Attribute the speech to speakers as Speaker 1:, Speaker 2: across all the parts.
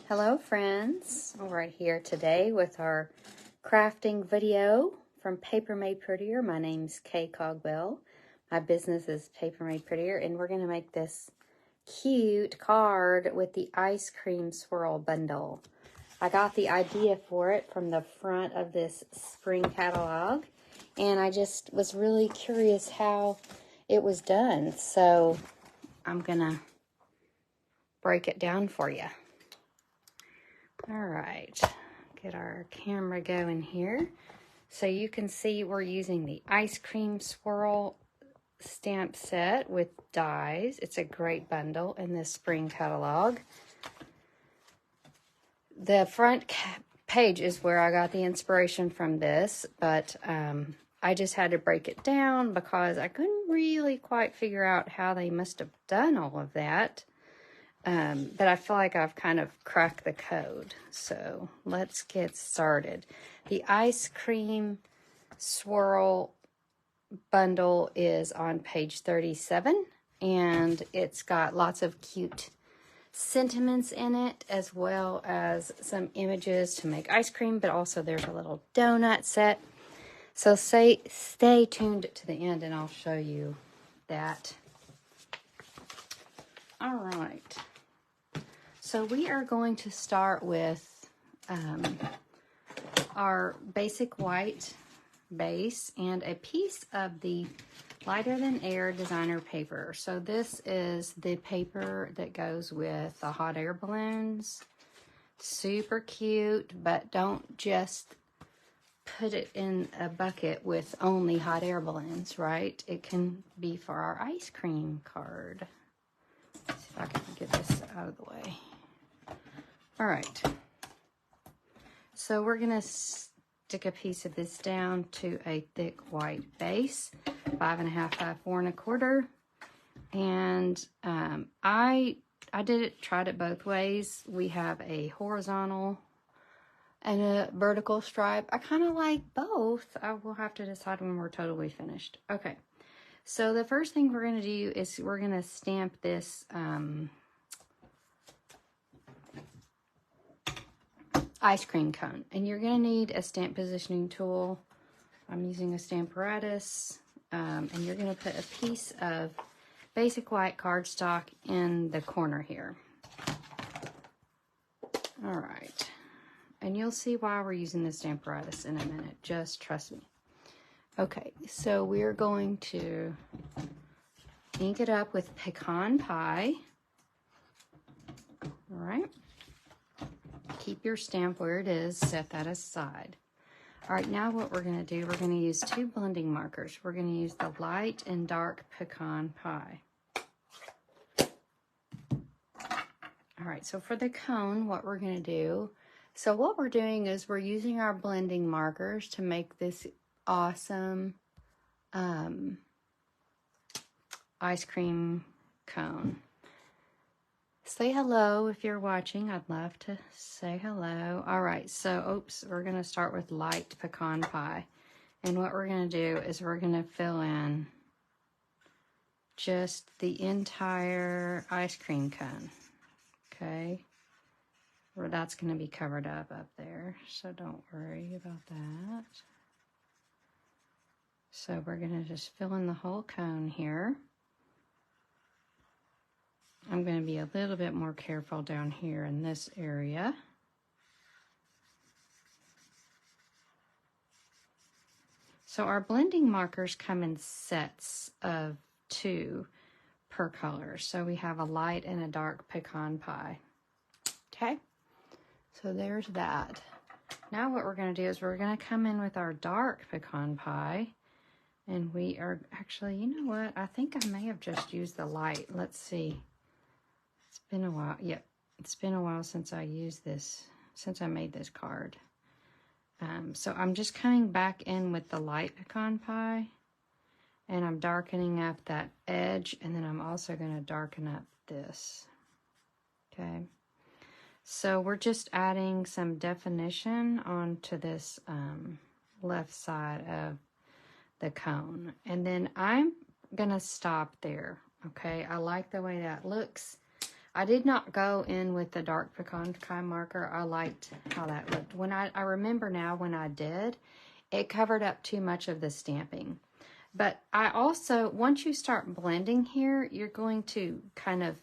Speaker 1: Hello friends, we're right here today with our crafting video from Paper Made Prettier. My name's Cogbill. My business is Paper Made Prettier, and we're going to make this cute card with the Ice Cream Swirl Bundle. I got the idea for it from the front of this spring catalog, and I just was really curious how it was done, so I'm going to break it down for you. All right, get our camera going here. So you can see we're using the Ice Cream Swirl stamp set with dies. It's a great bundle in this spring catalog. The front page is where I got the inspiration from this, but I just had to break it down because I couldn't really quite figure out how they must have done all of that. But I feel like I've kind of cracked the code. So let's get started. The Ice Cream Swirl Bundle is on page 37, and it's got lots of cute sentiments in it, as well as some images to make ice cream, but also there's a little donut set. So stay tuned to the end and I'll show you that. All right. So we are going to start with our basic white base and a piece of the Lighter Than Air designer paper. So this is the paper that goes with the hot air balloons. Super cute, but don't just put it in a bucket with only hot air balloons, right? It can be for our ice cream card. Let's see if I can get this out of the way. All right, so we're going to stick a piece of this down to a thick white base, 5.5 by 4 1/4. And I tried it both ways. We have a horizontal and a vertical stripe. I kind of like both. I will have to decide when we're totally finished. Okay, so the first thing we're going to do is we're going to stamp this ice cream cone, and you're going to need a stamp positioning tool. I'm using a Stamparatus, and you're going to put a piece of basic white cardstock in the corner here. All right, and you'll see why we're using the Stamparatus in a minute. Just trust me. Okay, so we're going to ink it up with pecan pie. All right. Keep your stamp where it is, set that aside. All right, now what we're going to do, we're going to use 2 blending markers. We're going to use the light and dark pecan pie. All right, so for the cone, what we're going to do, so what we're doing is we're using our blending markers to make this awesome ice cream cone. Say hello if you're watching. I'd love to say hello. All right, so, we're going to start with light pecan pie. And what we're going to do is we're going to fill in just the entire ice cream cone. Okay? Well, that's going to be covered up there, so don't worry about that. So we're going to just fill in the whole cone here. I'm going to be a little bit more careful down here in this area. So our blending markers come in sets of 2 per color. So we have a light and a dark pecan pie. Okay, so there's that. Now what we're going to do is we're going to come in with our dark pecan pie. And we are actually, you know what? I think I may have just used the light. Let's see. It's been a while. Yep, it's been a while since I used this, since I made this card. So I'm just coming back in with the light pecan pie, and I'm darkening up that edge, and then I'm also going to darken up this. Okay, so we're just adding some definition onto this left side of the cone, and then I'm going to stop there. Okay, I like the way that looks. I did not go in with the dark pecan pie marker. I liked how that looked. When I remember now when I did, it covered up too much of the stamping. But I also, once you start blending here, you're going to kind of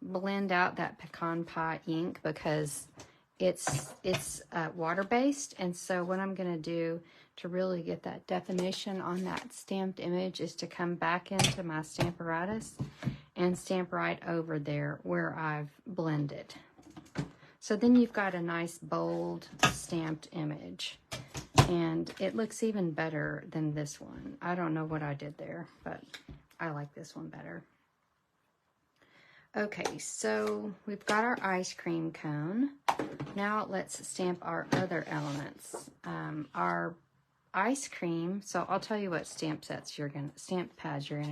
Speaker 1: blend out that pecan pie ink because it's water-based. And so what I'm going to do to really get that definition on that stamped image is to come back into my Stamparatus and stamp right over there where I've blended. So then you've got a nice bold stamped image. And it looks even better than this one. I don't know what I did there, but I like this one better. Okay, so we've got our ice cream cone. Now let's stamp our other elements. Our ice cream, so I'll tell you what stamp pads you're gonna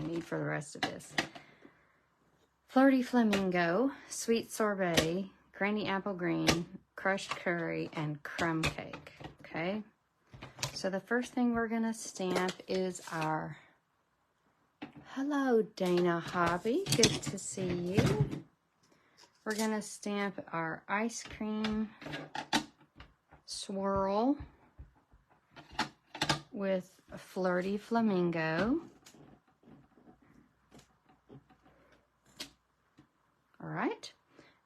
Speaker 1: need for the rest of this. Flirty Flamingo, Sweet Sorbet, Granny Apple Green, Crushed Curry, and Crumb Cake, okay? So the first thing we're gonna stamp is our, hello Dana Hobby, good to see you. We're gonna stamp our Ice Cream Swirl with Flirty Flamingo. All right,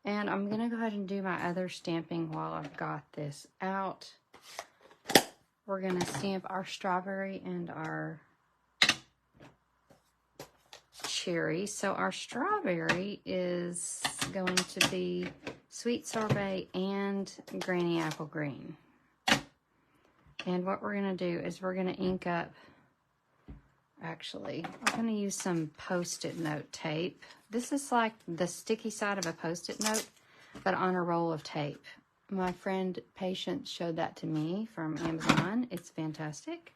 Speaker 1: and I'm gonna go ahead and do my other stamping while I've got this out. We're gonna stamp our strawberry and our cherry. So our strawberry is going to be Sweet Sorbet and Granny Apple Green. And what we're gonna do is we're gonna ink up, actually, I'm gonna use some Post-it note tape. This is like the sticky side of a Post-it note, but on a roll of tape. My friend Patience showed that to me from Amazon. It's fantastic.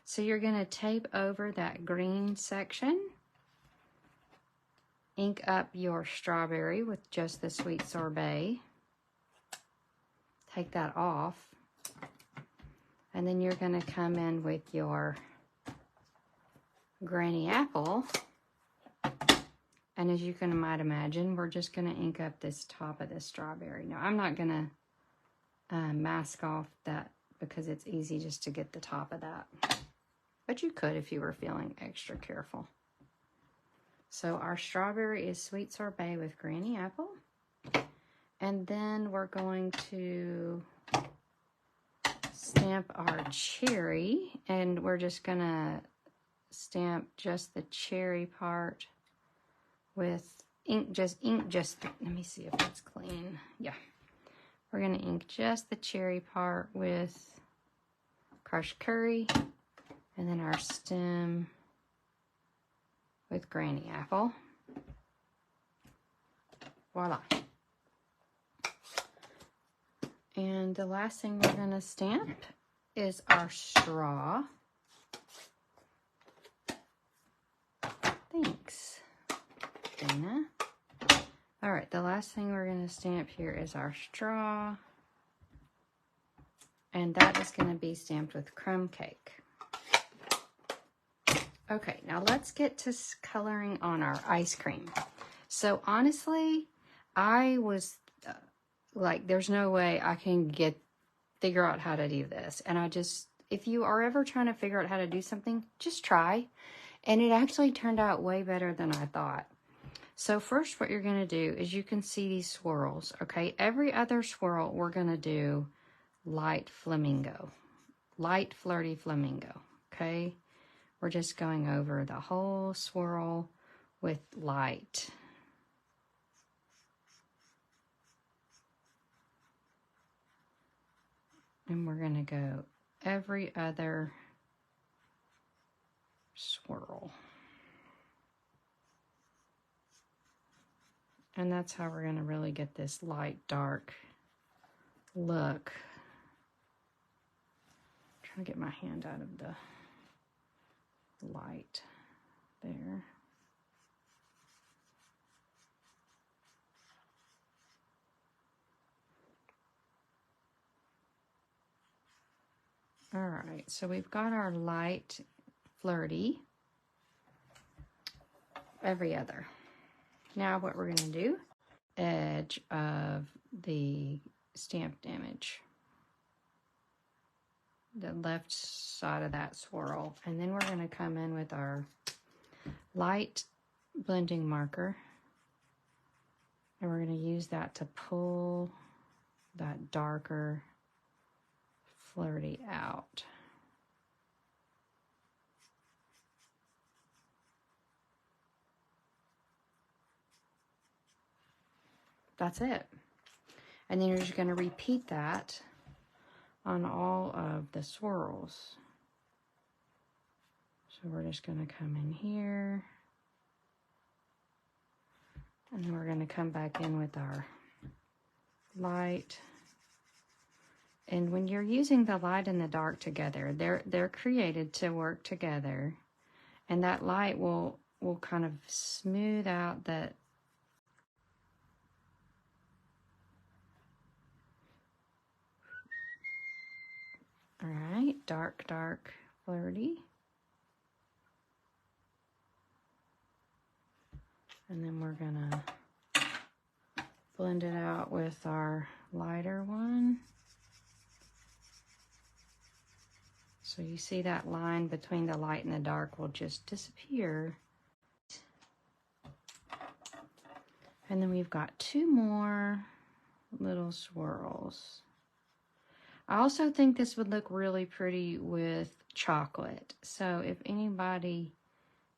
Speaker 1: So you're going to tape over that green section. Ink up your strawberry with just the Sweet Sorbet. Take that off. And then you're going to come in with your Granny Apple. And as you might imagine, we're just going to ink up this top of this strawberry. Now, I'm not going to mask off that because it's easy just to get the top of that. But you could if you were feeling extra careful. So our strawberry is Sweet Sorbet with Granny Apple. And then we're going to stamp our cherry. And we're just going to stamp just the cherry part with ink. Let me see if it's clean. Yeah. We're going to ink just the cherry part with Crushed Curry, and then our stem with Granny Apple. Voila. And the last thing we're going to stamp is our straw. Thanks, Dana. All right, the last thing we're going to stamp here is our straw. And that is going to be stamped with Crumb Cake. Okay, now let's get to coloring on our ice cream. So honestly, I was like, there's no way I can figure out how to do this. And if you are ever trying to figure out how to do something, just try. And it actually turned out way better than I thought. So first what you're going to do is you can see these swirls, okay? Every other swirl we're going to do light flamingo, light flirty flamingo, okay? We're just going over the whole swirl with light. And we're going to go every other swirl. And that's how we're going to really get this light, dark look. I'm trying to get my hand out of the light there. All right, so we've got our light, flirty, every other. Now what we're going to do edge of the stamped image, the left side of that swirl. And then we're going to come in with our light blending marker, and we're going to use that to pull that darker flirty out. That's it. And then you're just going to repeat that on all of the swirls. So we're just going to come in here, and then we're going to come back in with our light. And when you're using the light and the dark together, they're created to work together, and that light will kind of smooth out that. All right, dark, dark, flirty. And then we're gonna blend it out with our lighter one. So you see that line between the light and the dark will just disappear. And then we've got 2 more little swirls. I also think this would look really pretty with chocolate. So if anybody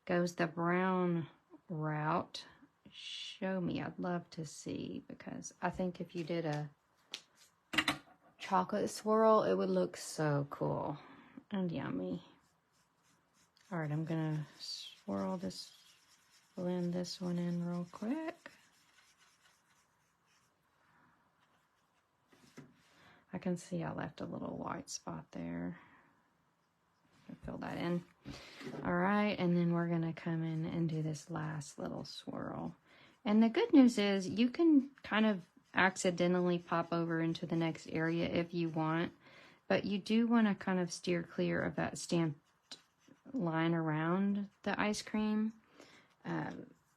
Speaker 1: goes the brown route, show me. I'd love to see, because I think if you did a chocolate swirl, it would look so cool and yummy. All right, I'm gonna swirl this, blend this one in real quick. I can see I left a little white spot there. Fill that in. All right, and then we're gonna come in and do this last little swirl. And the good news is you can kind of accidentally pop over into the next area if you want, but you do want to kind of steer clear of that stamped line around the ice cream.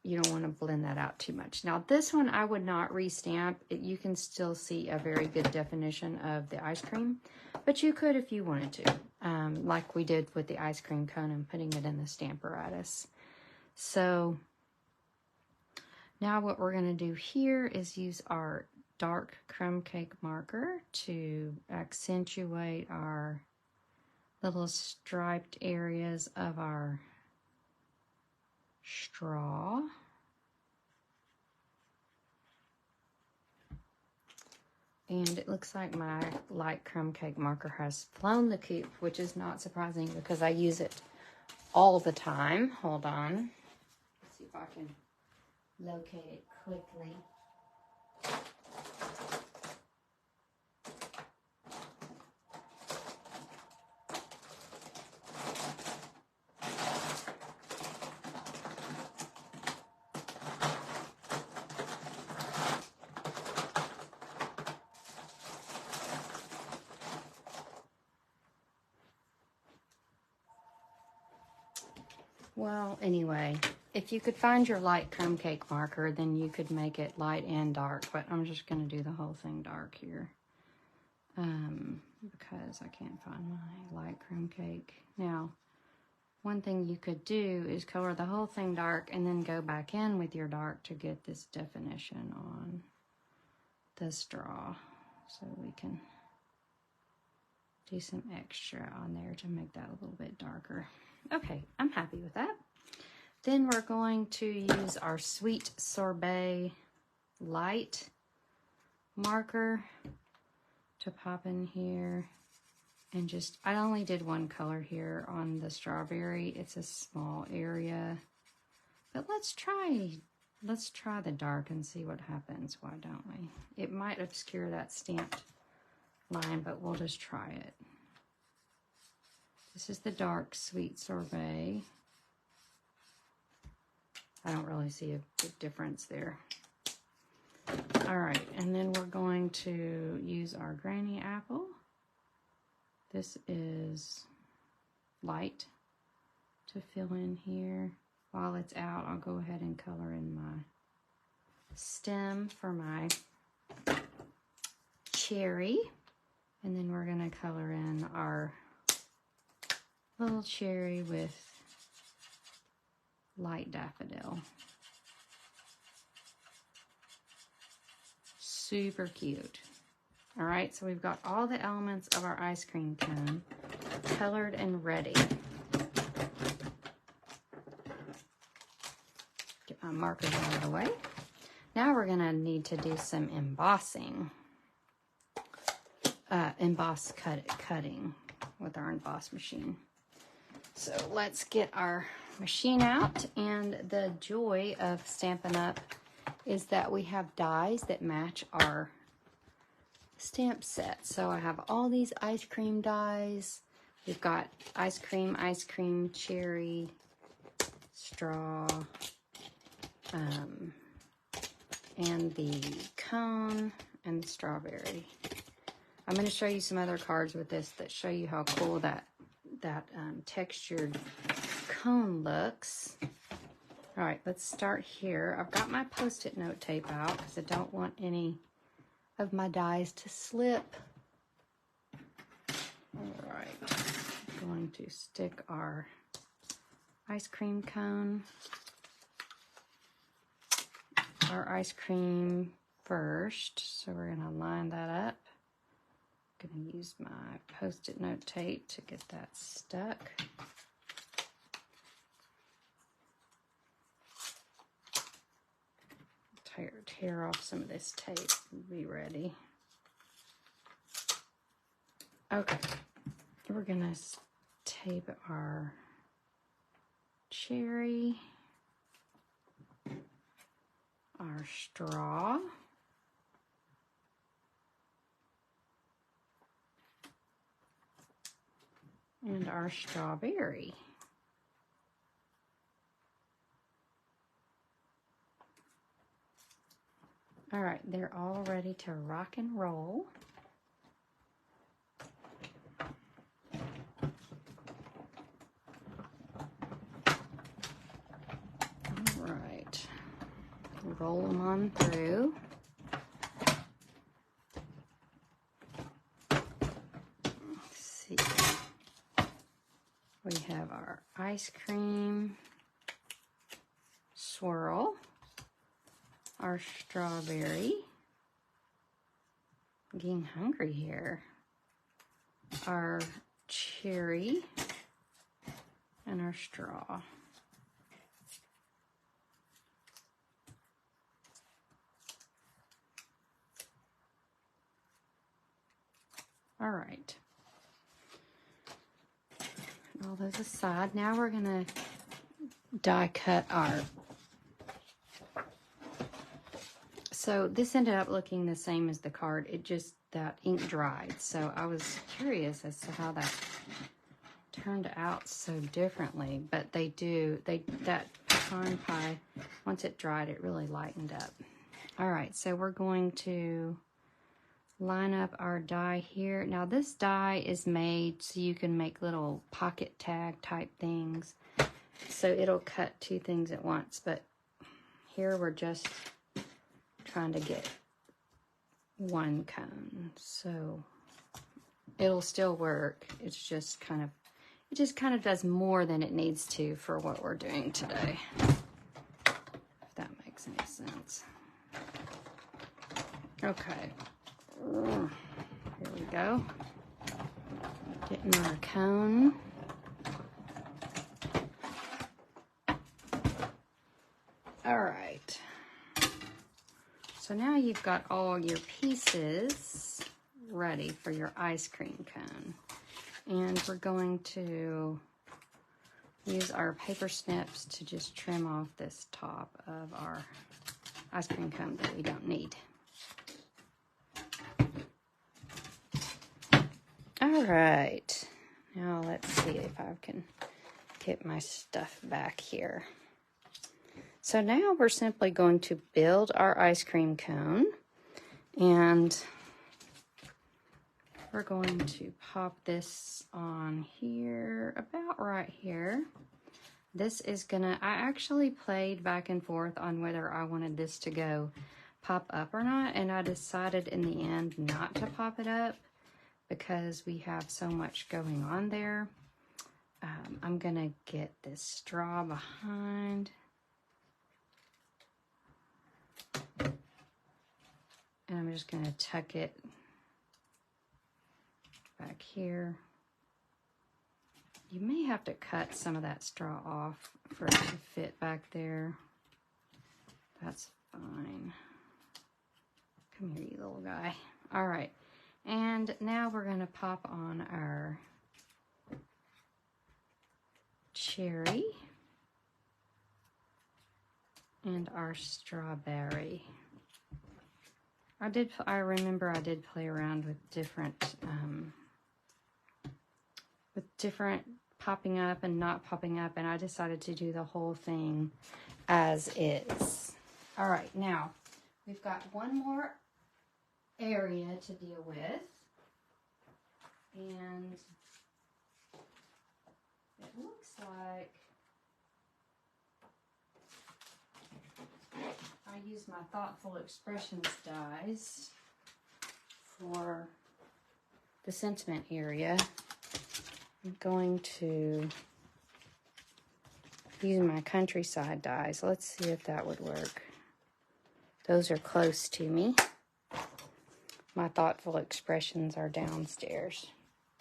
Speaker 1: You don't want to blend that out too much. Now this one I would not restamp. You can still see a very good definition of the ice cream, but you could if you wanted to, like we did with the ice cream cone and putting it in the Stamparatus. So now what we're going to do here is use our dark crumb cake marker to accentuate our little striped areas of our straw. And it looks like my light crumb cake marker has flown the coop, which is not surprising because I use it all the time. Hold on. Let's see if I can locate it quickly. Well, anyway, if you could find your light crumb cake marker, then you could make it light and dark, but I'm just going to do the whole thing dark here because I can't find my light crumb cake. Now, one thing you could do is color the whole thing dark and then go back in with your dark to get this definition on the straw. So we can do some extra on there to make that a little bit darker. Okay, I'm happy with that. Then we're going to use our Sweet Sorbet light marker to pop in here. And just, I only did one color here on the strawberry. It's a small area. But let's try the dark and see what happens. Why don't we? It might obscure that stamped line, but we'll just try it. This is the dark Sweet Sorbet. I don't really see a big difference there. All right, and then we're going to use our Granny Apple. This is light to fill in here. While it's out, I'll go ahead and color in my stem for my cherry. And then we're going to color in our little cherry with light daffodil. Super cute. All right, so we've got all the elements of our ice cream cone colored and ready. Get my markers out of the way. Now we're going to need to do some embossing. Cutting with our emboss machine. So let's get our machine out, and the joy of Stampin' Up! Is that we have dies that match our stamp set. So I have all these ice cream dies. We've got ice cream, cherry, straw, and the cone, and the strawberry. I'm going to show you some other cards with this that show you how cool that textured cone looks. All right, let's start here. I've got my Post-it note tape out because I don't want any of my dies to slip. All right, I'm going to stick our ice cream cone, our ice cream first. So we're going to line that up. I'm going to use my Post-it note tape to get that stuck. Tear off some of this tape and be ready. Okay, we're going to tape our cherry, our straw, and our strawberry. All right, they're all ready to rock and roll. All right, roll them on through. Let's see. We have our ice cream swirl, our strawberry, I'm getting hungry here, our cherry, and our straw. All right. All those aside. Now we're gonna die cut our. So this ended up looking the same as the card. It just, that ink dried. So I was curious as to how that turned out so differently. But they do, that pecan pie, once it dried, it really lightened up. All right, so we're going to line up our die here. Now this die is made so you can make little pocket tag type things. So it'll cut two things at once. But here we're just trying to get one cone, so it'll still work. It's just kind of, it just kind of does more than it needs to for what we're doing today, if that makes any sense. Okay, here we go, getting our cone. All right. So now you've got all your pieces ready for your ice cream cone. And we're going to use our paper snips to just trim off this top of our ice cream cone that we don't need. All right. Now let's see if I can get my stuff back here. So now we're simply going to build our ice cream cone, and we're going to pop this on here, about right here. this is gonna, I actually played back and forth on whether I wanted this to go pop up or not, and I decided in the end not to pop it up because we have so much going on there. I'm gonna get this straw behind. And I'm just gonna tuck it back here. You may have to cut some of that straw off for it to fit back there. That's fine. Come here, you little guy. All right, and now we're gonna pop on our cherry and our strawberry. I remember I did play around with different popping up and not popping up, and I decided to do the whole thing as is. All right, now we've got one more area to deal with, and it looks like I use my Thoughtful Expressions dies for the sentiment area. I'm going to use my countryside dies. Let's see if that would work. Those are close to me. My Thoughtful Expressions are downstairs.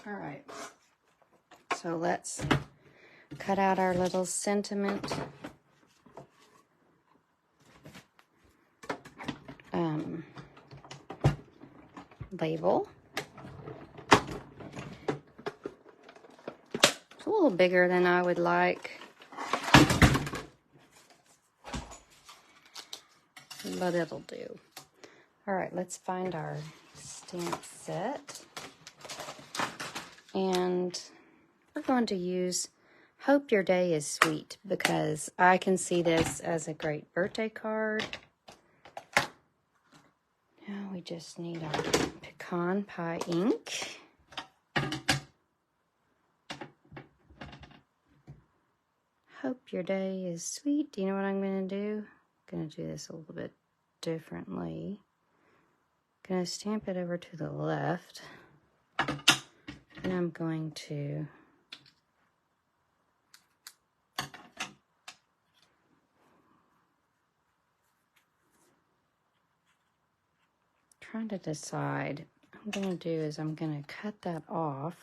Speaker 1: All right. So let's cut out our little sentiment label. It's a little bigger than I would like, but it'll do. All right, let's find our stamp set. And we're going to use Hope Your Day is Sweet because I can see this as a great birthday card. Now we just need our pecan pie ink. Hope your day is sweet. Do you know what I'm going to do? I'm going to do this a little bit differently. I'm going to stamp it over to the left. And I'm going to trying to decide. What I'm going to do is I'm going to cut that off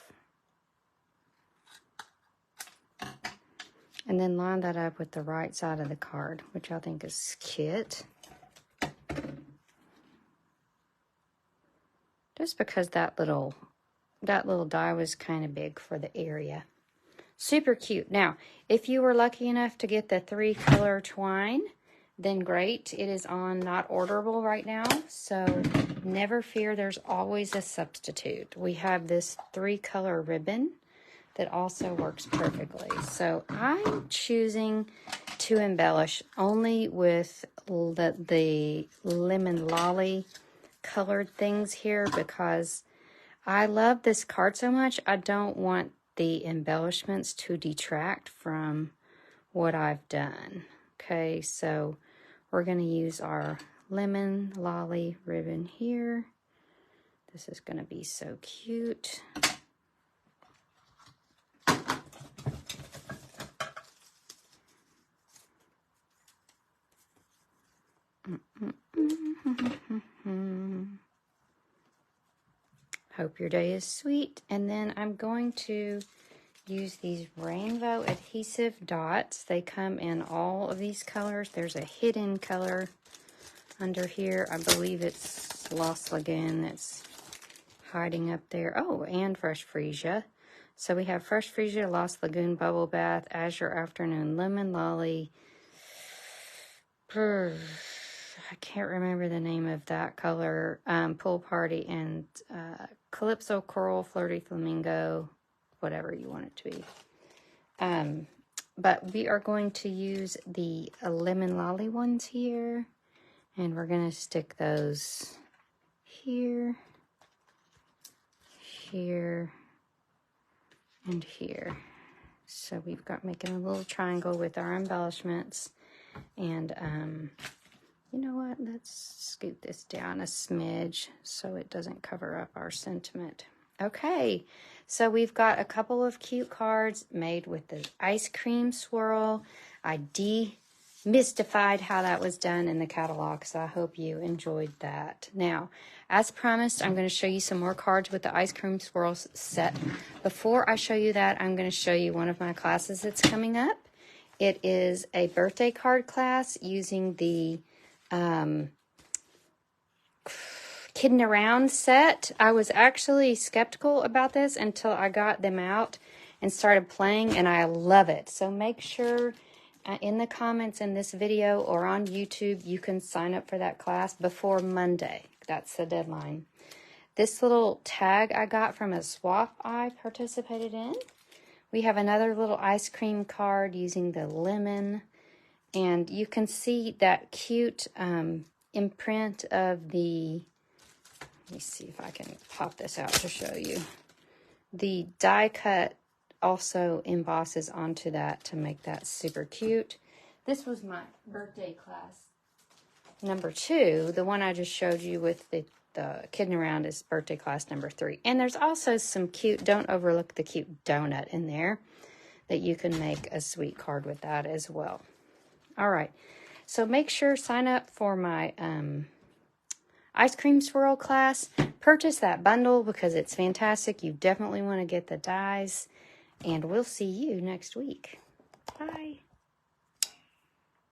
Speaker 1: and then line that up with the right side of the card, which I think is cute. Just because that little die was kind of big for the area. Super cute. Now, if you were lucky enough to get the 3-color twine, then great. It is on not orderable right now, so never fear, there's always a substitute. We have this 3-color ribbon that also works perfectly. So I'm choosing to embellish only with the lemon lolly colored things here because I love this card so much. I don't want the embellishments to detract from what I've done. Okay, so we're going to use our lemon lolly ribbon here. This is going to be so cute. Hope your day is sweet. And then I'm going to use these rainbow adhesive dots. They come in all of these colors. There's a hidden color under here. I believe it's Lost Lagoon that's hiding up there. Oh, and Fresh Freesia. So we have Fresh Freesia, Lost Lagoon, Bubble Bath, Azure Afternoon, Lemon Lolly. I can't remember the name of that color. Pool Party and Calypso Coral, Flirty Flamingo, whatever you want it to be. But we are going to use the lemon lolly ones here, and we're going to stick those here, here, and here. So we've got making a little triangle with our embellishments. And you know what? Let's scoot this down a smidge so it doesn't cover up our sentiment. Okay, so we've got a couple of cute cards made with the ice cream swirl. I demystified how that was done in the catalog, so I hope you enjoyed that. Now, as promised, I'm going to show you some more cards with the ice cream swirls set. Before I show you that, I'm going to show you one of my classes that's coming up. It is a birthday card class using the Kidding Around set. I was actually skeptical about this until I got them out and started playing, and I love it. So make sure in the comments in this video or on YouTube, you can sign up for that class before Monday. That's the deadline. This little tag I got from a swap I participated in. We have another little ice cream card using the lemon, and you can see that cute imprint of the, let me see if I can pop this out to show you. The die cut also embosses onto that to make that super cute. This was my birthday class number 2. The one I just showed you with the Kidding Around is birthday class number 3. And there's also some cute, don't overlook the cute donut in there, that you can make a sweet card with that as well. All right, so make sure sign up for my ice cream swirl class. Purchase that bundle because it's fantastic. You definitely want to get the dies, and we'll see you next week. Bye.